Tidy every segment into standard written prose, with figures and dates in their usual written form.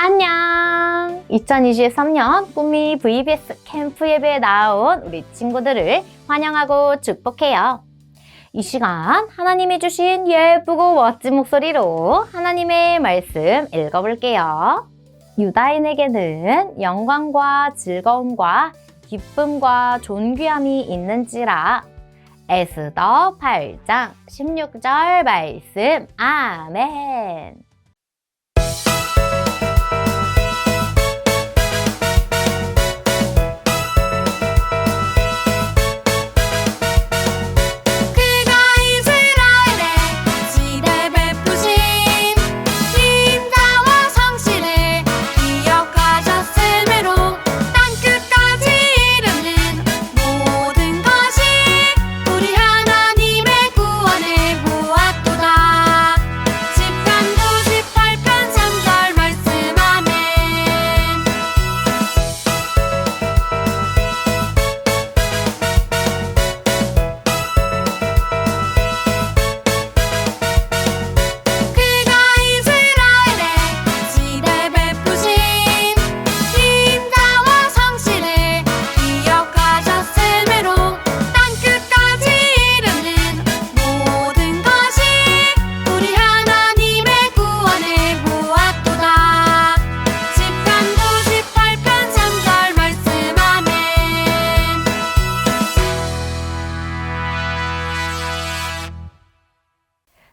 안녕! 2023년 꿈미 VBS 캠프 예배에 나온 우리 친구들을 환영하고 축복해요. 이 시간 하나님이 주신 예쁘고 멋진 목소리로 하나님의 말씀 읽어볼게요. 유다인에게는 영광과 즐거움과 기쁨과 존귀함이 있는지라. 에스더 8장 16절 말씀. 아멘.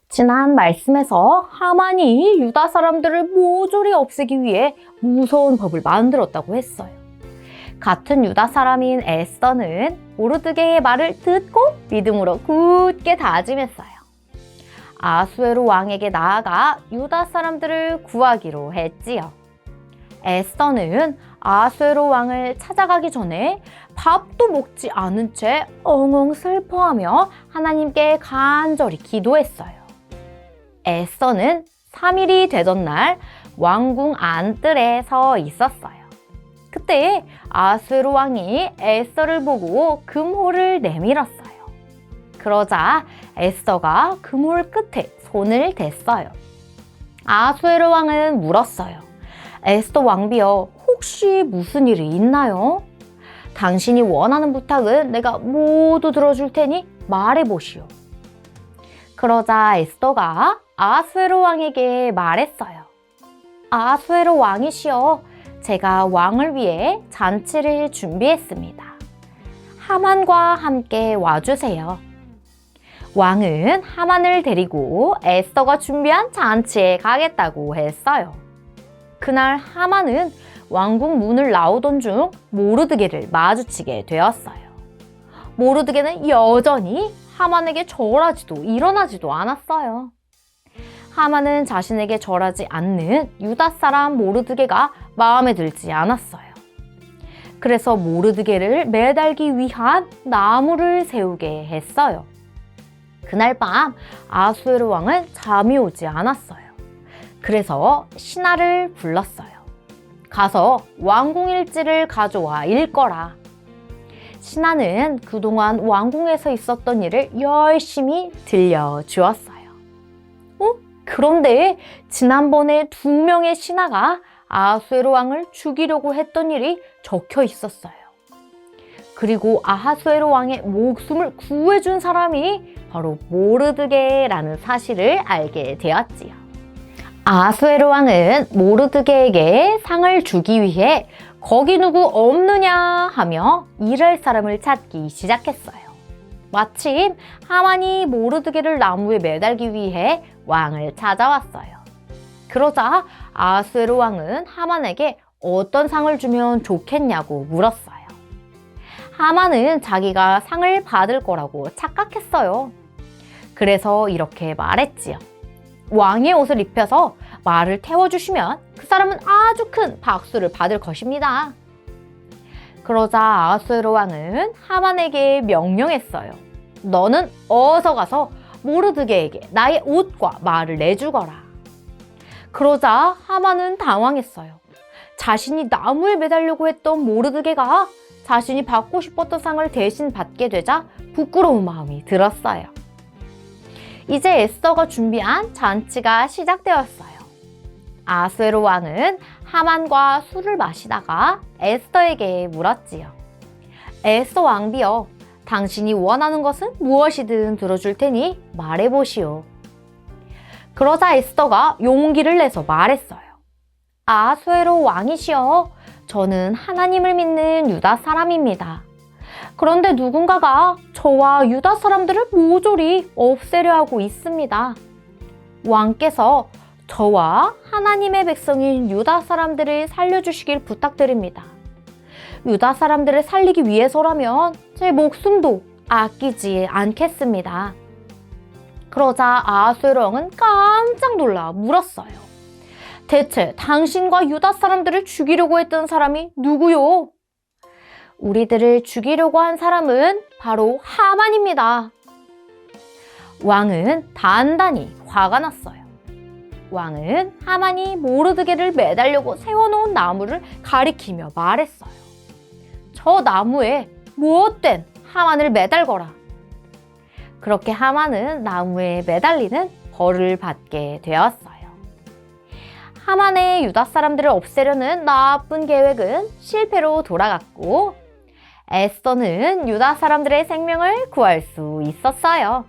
지난 말씀에서 하만이 유다 사람들을 모조리 없애기 위해 무서운 법을 만들었다고 했어요. 같은 유다 사람인 에스더는 모르드게의 말을 듣고 믿음으로 굳게 다짐했어요. 아수에로 왕에게 나아가 유다 사람들을 구하기로 했지요. 에스더는 아수에로 왕을 찾아가기 전에 밥도 먹지 않은 채 엉엉 슬퍼하며 하나님께 간절히 기도했어요. 에스더는 3일이 되던 날 왕궁 안뜰에 서 있었어요. 그때 아수에로 왕이 에스더를 보고 금홀을 내밀었어요. 그러자 에스더가 금홀 끝에 손을 댔어요. 아수에로 왕은 물었어요. 에스더 왕비여, 혹시 무슨 일이 있나요? 당신이 원하는 부탁은 내가 모두 들어줄 테니 말해보시오. 그러자 에스더가 아수에로 왕에게 말했어요. 아수에로 왕이시여, 제가 왕을 위해 잔치를 준비했습니다. 하만과 함께 와주세요. 왕은 하만을 데리고 에스더가 준비한 잔치에 가겠다고 했어요. 그날 하만은 왕궁 문을 나오던 중 모르드게를 마주치게 되었어요. 모르드게는 여전히 하만에게 절하지도 일어나지도 않았어요. 하만은 자신에게 절하지 않는 유다 사람 모르드게가 마음에 들지 않았어요. 그래서 모르드게를 매달기 위한 나무를 세우게 했어요. 그날 밤 아수에로 왕은 잠이 오지 않았어요. 그래서 신하를 불렀어요. 가서 왕궁 일지를 가져와 읽거라. 신하는 그동안 왕궁에서 있었던 일을 열심히 들려주었어요. 그런데 지난번에 2명의 신하가 아수에로 왕을 죽이려고 했던 일이 적혀 있었어요. 그리고 아하수에로 왕의 목숨을 구해준 사람이 바로 모르드게라는 사실을 알게 되었지요. 아하수에로 왕은 모르드게에게 상을 주기 위해 거기 누구 없느냐 하며 일할 사람을 찾기 시작했어요. 마침 하만이 모르드게를 나무에 매달기 위해 왕을 찾아왔어요. 그러자 아수에로 왕은 하만에게 어떤 상을 주면 좋겠냐고 물었어요. 하만은 자기가 상을 받을 거라고 착각했어요. 그래서 이렇게 말했지요. 왕의 옷을 입혀서 말을 태워주시면 그 사람은 아주 큰 박수를 받을 것입니다. 그러자 아하수에로 왕은 하만에게 명령했어요. 너는 어서 가서 모르드게에게 나의 옷과 말을 내주거라. 그러자 하만은 당황했어요. 자신이 나무에 매달려고 했던 모르드게가 자신이 받고 싶었던 상을 대신 받게 되자 부끄러운 마음이 들었어요. 이제 에스더가 준비한 잔치가 시작되었어요. 아수에로 왕은 하만과 술을 마시다가 에스더에게 물었지요. 에스더 왕비여, 당신이 원하는 것은 무엇이든 들어줄 테니 말해보시오. 그러자 에스더가 용기를 내서 말했어요. 아수에로 왕이시여, 저는 하나님을 믿는 유다 사람입니다. 그런데 누군가가 저와 유다 사람들을 모조리 없애려 하고 있습니다. 왕께서 저와 하나님의 백성인 유다 사람들을 살려주시길 부탁드립니다. 유다 사람들을 살리기 위해서라면 제 목숨도 아끼지 않겠습니다. 그러자 아하수에로 왕은 깜짝 놀라 물었어요. 대체 당신과 유다 사람들을 죽이려고 했던 사람이 누구요? 우리들을 죽이려고 한 사람은 바로 하만입니다. 왕은 단단히 화가 났어요. 왕은 하만이 모르드게를 매달려고 세워놓은 나무를 가리키며 말했어요. 저 나무에 무엇된 하만을 매달거라. 그렇게 하만은 나무에 매달리는 벌을 받게 되었어요. 하만의 유다 사람들을 없애려는 나쁜 계획은 실패로 돌아갔고 에스더는 유다 사람들의 생명을 구할 수 있었어요.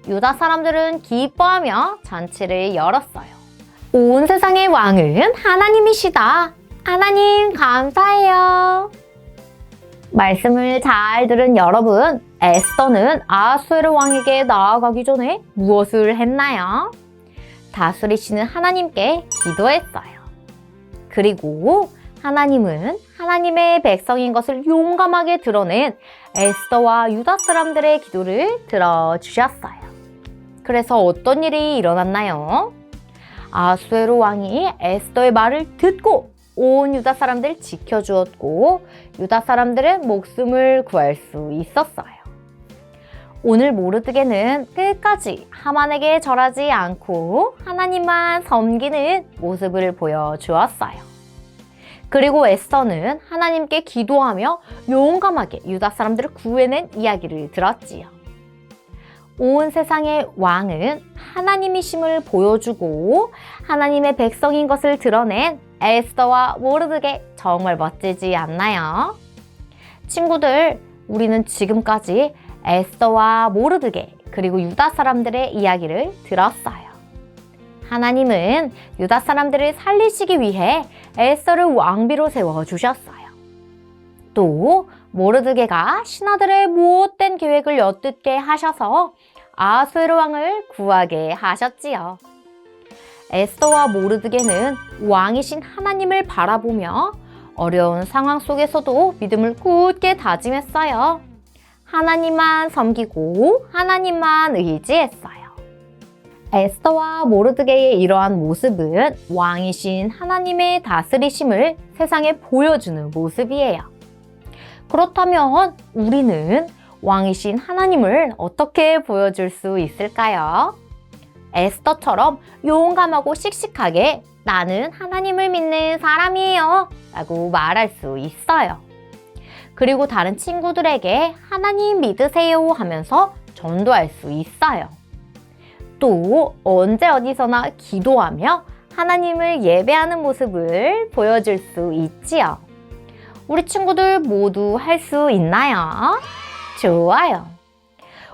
유다 사람들은 기뻐하며 잔치를 열었어요. 온 세상의 왕은 하나님이시다. 하나님 감사해요. 말씀을 잘 들은 여러분, 에스더는 아하수에로 왕에게 나아가기 전에 무엇을 했나요? 다스리시는 하나님께 기도했어요. 그리고 하나님은 하나님의 백성인 것을 용감하게 드러낸 에스더와 유다 사람들의 기도를 들어주셨어요. 그래서 어떤 일이 일어났나요? 아하수에로 왕이 에스더의 말을 듣고 온 유다 사람들을 지켜주었고 유다 사람들은 목숨을 구할 수 있었어요. 오늘 모르드게는 끝까지 하만에게 절하지 않고 하나님만 섬기는 모습을 보여주었어요. 그리고 에스더는 하나님께 기도하며 용감하게 유다 사람들을 구해낸 이야기를 들었지요. 온 세상의 왕은 하나님이심을 보여주고 하나님의 백성인 것을 드러낸 에스더와 모르드게 정말 멋지지 않나요? 친구들, 우리는 지금까지 에스더와 모르드게 그리고 유다 사람들의 이야기를 들었어요. 하나님은 유다 사람들을 살리시기 위해 에스더를 왕비로 세워주셨어요. 또 모르드게가 신하들의 못된 계획을 엿듣게 하셔서 아하수에로 왕을 구하게 하셨지요. 에스더와 모르드게는 왕이신 하나님을 바라보며 어려운 상황 속에서도 믿음을 굳게 다짐했어요. 하나님만 섬기고 하나님만 의지했어요. 에스더와 모르드게의 이러한 모습은 왕이신 하나님의 다스리심을 세상에 보여주는 모습이에요. 그렇다면 우리는 왕이신 하나님을 어떻게 보여줄 수 있을까요? 에스더처럼 용감하고 씩씩하게 나는 하나님을 믿는 사람이에요 라고 말할 수 있어요. 그리고 다른 친구들에게 하나님 믿으세요 하면서 전도할 수 있어요. 또 언제 어디서나 기도하며 하나님을 예배하는 모습을 보여줄 수 있지요. 우리 친구들 모두 할 수 있나요? 좋아요.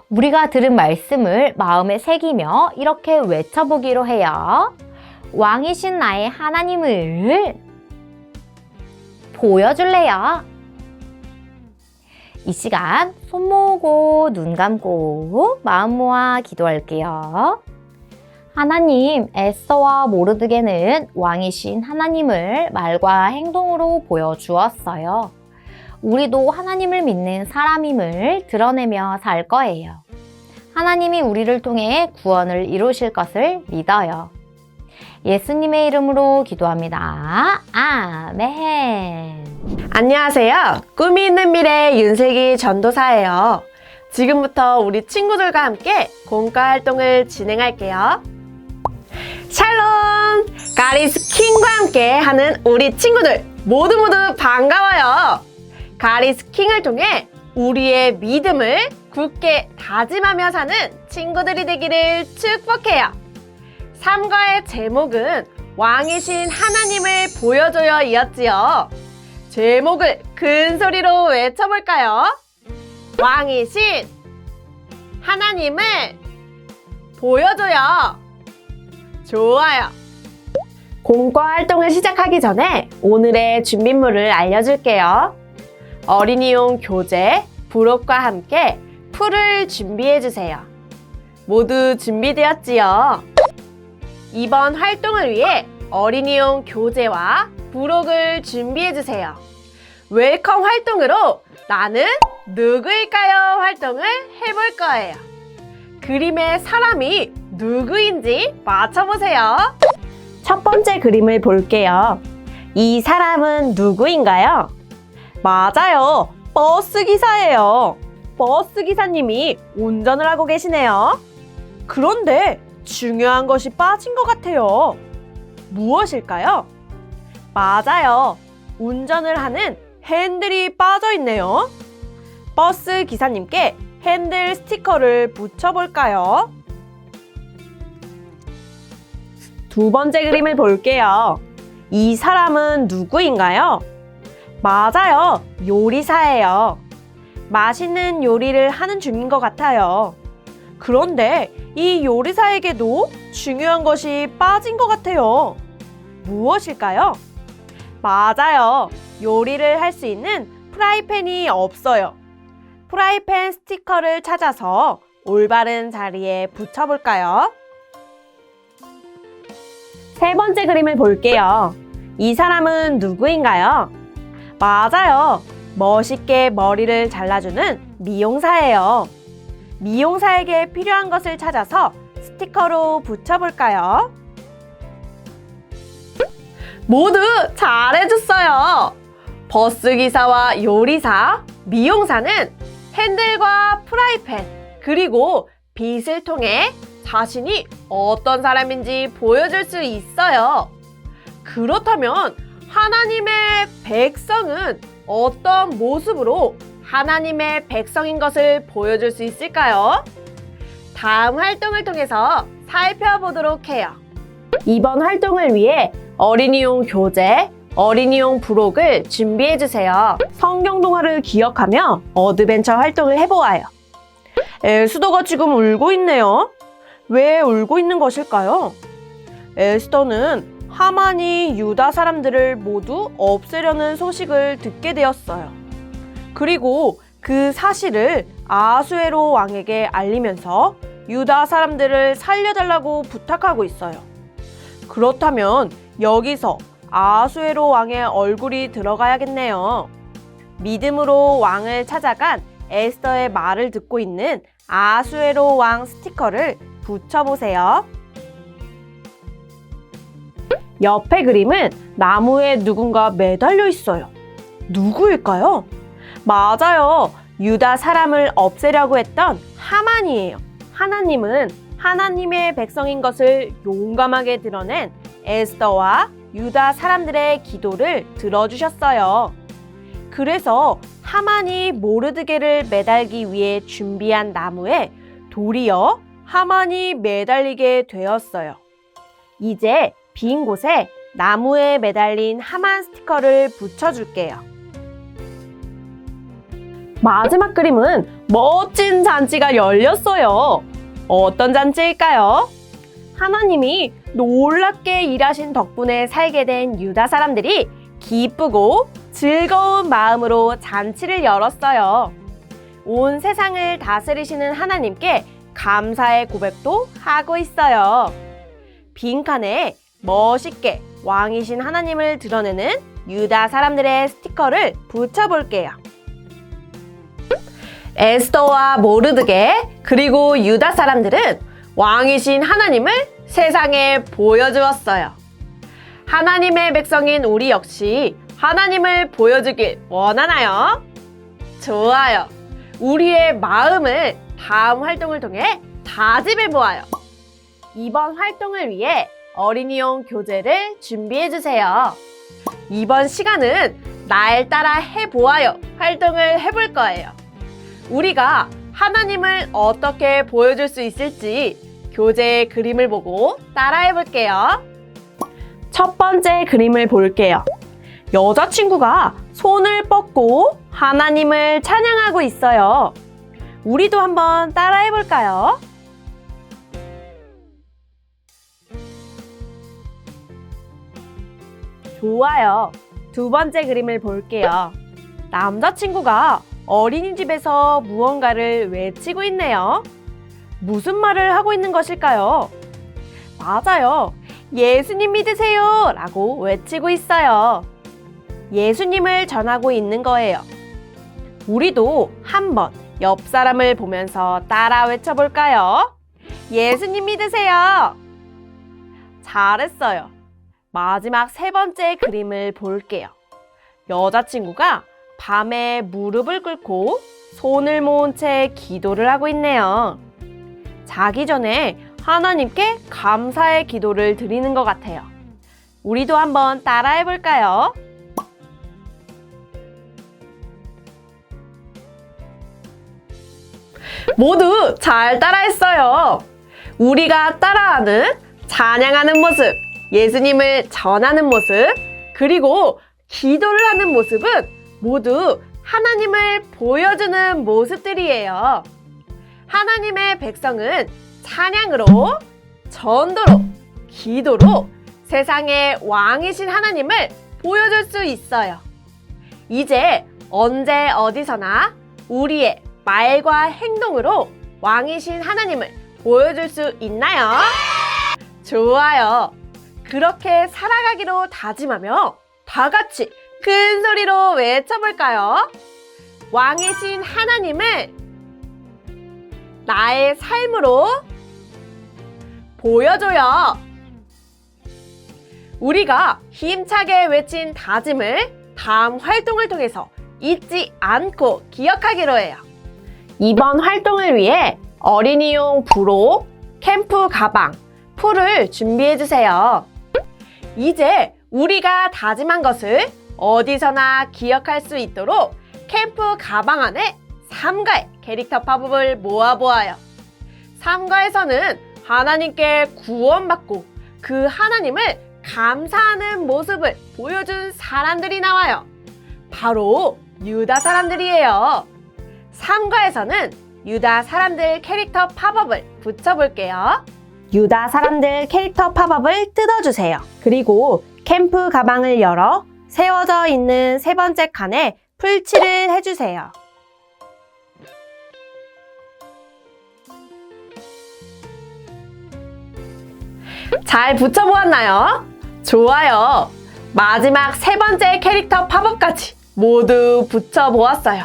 우리가 들은 말씀을 마음에 새기며 이렇게 외쳐보기로 해요. 왕이신 나의 하나님을 보여줄래요? 이 시간 손 모으고 눈 감고 마음 모아 기도할게요. 하나님, 에스더와 모르드게는 왕이신 하나님을 말과 행동으로 보여주었어요. 우리도 하나님을 믿는 사람임을 드러내며 살 거예요. 하나님이 우리를 통해 구원을 이루실 것을 믿어요. 예수님의 이름으로 기도합니다. 아멘. 안녕하세요. 꿈이 있는 미래 윤슬기 전도사예요. 지금부터 우리 친구들과 함께 공과 활동을 진행할게요. 샬롬! 가리스 킹과 함께 하는 우리 친구들 모두 반가워요. 가리스 킹을 통해 우리의 믿음을 굳게 다짐하며 사는 친구들이 되기를 축복해요. 3과의 제목은 왕이신 하나님을 보여줘요 이었지요. 제목을 큰 소리로 외쳐볼까요? 왕이신 하나님을 보여줘요. 좋아요. 공과 활동을 시작하기 전에 오늘의 준비물을 알려줄게요. 어린이용 교재, 부록과 함께 풀을 준비해주세요. 모두 준비되었지요? 이번 활동을 위해 어린이용 교재와 부록을 준비해주세요. 웰컴 활동으로 나는 누구일까요? 활동을 해볼 거예요. 그림의 사람이 누구인지 맞춰보세요. 첫 번째 그림을 볼게요. 이 사람은 누구인가요? 맞아요. 버스 기사예요. 버스 기사님이 운전을 하고 계시네요. 그런데 중요한 것이 빠진 것 같아요. 무엇일까요? 맞아요. 운전을 하는 핸들이 빠져 있네요. 버스 기사님께 핸들 스티커를 붙여볼까요? 두 번째 그림을 볼게요. 이 사람은 누구인가요? 맞아요. 요리사예요. 맛있는 요리를 하는 중인 것 같아요. 그런데 이 요리사에게도 중요한 것이 빠진 것 같아요. 무엇일까요? 맞아요. 요리를 할 수 있는 프라이팬이 없어요. 프라이팬 스티커를 찾아서 올바른 자리에 붙여볼까요? 세 번째 그림을 볼게요. 이 사람은 누구인가요? 맞아요. 멋있게 머리를 잘라주는 미용사예요. 미용사에게 필요한 것을 찾아서 스티커로 붙여볼까요? 모두 잘해줬어요. 버스기사와 요리사, 미용사는 핸들과 프라이팬, 그리고 빛을 통해 자신이 어떤 사람인지 보여줄 수 있어요. 그렇다면 하나님의 백성은 어떤 모습으로 하나님의 백성인 것을 보여줄 수 있을까요? 다음 활동을 통해서 살펴보도록 해요. 이번 활동을 위해 어린이용 교재, 어린이용 부록을 준비해주세요. 성경 동화를 기억하며 어드벤처 활동을 해보아요. 에스더가 지금 울고 있네요. 왜 울고 있는 것일까요? 에스더는 하만이 유다 사람들을 모두 없애려는 소식을 듣게 되었어요. 그리고 그 사실을 아하수에로 왕에게 알리면서 유다 사람들을 살려달라고 부탁하고 있어요. 그렇다면 여기서 아하수에로 왕의 얼굴이 들어가야겠네요. 믿음으로 왕을 찾아간 에스더의 말을 듣고 있는 아하수에로 왕 스티커를 붙여보세요. 옆에 그림은 나무에 누군가 매달려 있어요. 누구일까요? 맞아요. 유다 사람을 없애려고 했던 하만이에요. 하나님은 하나님의 백성인 것을 용감하게 드러낸 에스더와 유다 사람들의 기도를 들어주셨어요. 그래서 하만이 모르드게를 매달기 위해 준비한 나무에 도리어 하만이 매달리게 되었어요. 이제 빈 곳에 나무에 매달린 하만 스티커를 붙여줄게요. 마지막 그림은 멋진 잔치가 열렸어요. 어떤 잔치일까요? 하나님이 놀랍게 일하신 덕분에 살게 된 유다 사람들이 기쁘고 즐거운 마음으로 잔치를 열었어요. 온 세상을 다스리시는 하나님께 감사의 고백도 하고 있어요. 빈칸에 멋있게 왕이신 하나님을 드러내는 유다 사람들의 스티커를 붙여볼게요. 에스더와 모르드게 그리고 유다 사람들은 왕이신 하나님을 세상에 보여주었어요. 하나님의 백성인 우리 역시 하나님을 보여주길 원하나요? 좋아요. 우리의 마음을 다음 활동을 통해 다짐해보아요. 이번 활동을 위해 어린이용 교재를 준비해주세요. 이번 시간은 날 따라 해보아요 활동을 해볼 거예요. 우리가 하나님을 어떻게 보여줄 수 있을지 교재의 그림을 보고 따라해볼게요. 첫 번째 그림을 볼게요. 여자친구가 손을 뻗고 하나님을 찬양하고 있어요. 우리도 한번 따라해 볼까요? 좋아요. 두 번째 그림을 볼게요. 남자친구가 어린이집에서 무언가를 외치고 있네요. 무슨 말을 하고 있는 것일까요? 맞아요. 예수님 믿으세요! 라고 외치고 있어요. 예수님을 전하고 있는 거예요. 우리도 한번 옆 사람을 보면서 따라 외쳐볼까요? 예수님 믿으세요! 잘했어요. 마지막 세 번째 그림을 볼게요. 여자친구가 밤에 무릎을 꿇고 손을 모은 채 기도를 하고 있네요. 자기 전에 하나님께 감사의 기도를 드리는 것 같아요. 우리도 한번 따라해 볼까요? 모두 잘 따라했어요. 우리가 따라하는 찬양하는 모습, 예수님을 전하는 모습, 그리고 기도를 하는 모습은 모두 하나님을 보여주는 모습들이에요. 하나님의 백성은 찬양으로, 전도로, 기도로 세상의 왕이신 하나님을 보여줄 수 있어요. 이제 언제 어디서나 우리의 말과 행동으로 왕이신 하나님을 보여줄 수 있나요? 좋아요. 그렇게 살아가기로 다짐하며 다 같이 큰 소리로 외쳐볼까요? 왕이신 하나님을 나의 삶으로 보여줘요. 우리가 힘차게 외친 다짐을 다음 활동을 통해서 잊지 않고 기억하기로 해요. 이번 활동을 위해 어린이용 부록, 캠프 가방, 풀을 준비해주세요. 이제 우리가 다짐한 것을 어디서나 기억할 수 있도록 캠프 가방 안에 3가의 캐릭터 팝업을 모아보아요. 3가에서는 하나님께 구원받고 그 하나님을 감사하는 모습을 보여준 사람들이 나와요. 바로 유다 사람들이에요. 3가에서는 유다 사람들 캐릭터 팝업을 붙여볼게요. 유다 사람들 캐릭터 팝업을 뜯어주세요. 그리고 캠프 가방을 열어 세워져 있는 세 번째 칸에 풀칠을 해주세요. 잘 붙여보았나요? 좋아요. 마지막 세 번째 캐릭터 팝업까지 모두 붙여보았어요.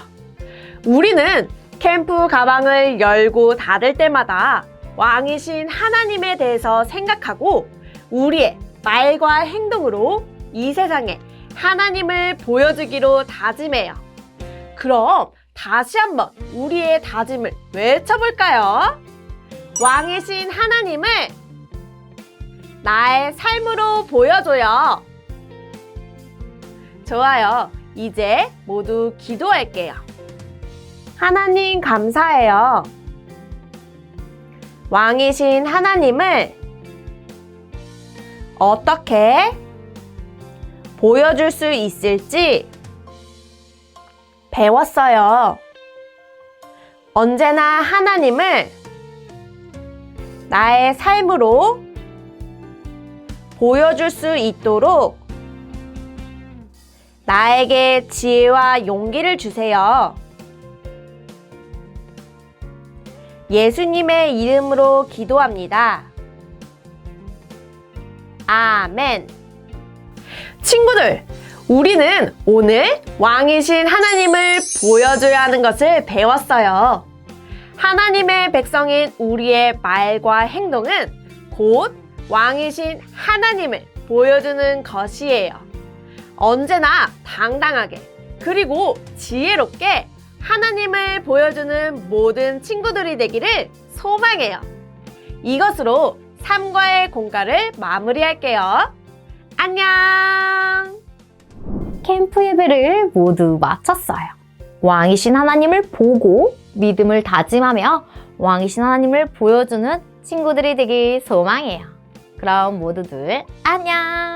우리는 캠프 가방을 열고 닫을 때마다 왕이신 하나님에 대해서 생각하고 우리의 말과 행동으로 이 세상에 하나님을 보여주기로 다짐해요. 그럼 다시 한번 우리의 다짐을 외쳐볼까요? 왕이신 하나님을 나의 삶으로 보여줘요. 좋아요. 이제 모두 기도할게요. 하나님 감사해요. 왕이신 하나님을 어떻게 보여줄 수 있을지 배웠어요. 언제나 하나님을 나의 삶으로 보여줄 수 있도록 나에게 지혜와 용기를 주세요. 예수님의 이름으로 기도합니다. 아멘. 친구들, 우리는 오늘 왕이신 하나님을 보여줘야 하는 것을 배웠어요. 하나님의 백성인 우리의 말과 행동은 곧 왕이신 하나님을 보여주는 것이에요. 언제나 당당하게 그리고 지혜롭게 하나님을 보여주는 모든 친구들이 되기를 소망해요. 이것으로 3과의 공과를 마무리할게요. 안녕! 캠프 예배를 모두 마쳤어요. 왕이신 하나님을 보고 믿음을 다짐하며 왕이신 하나님을 보여주는 친구들이 되길 소망해요. 그럼 모두들 안녕!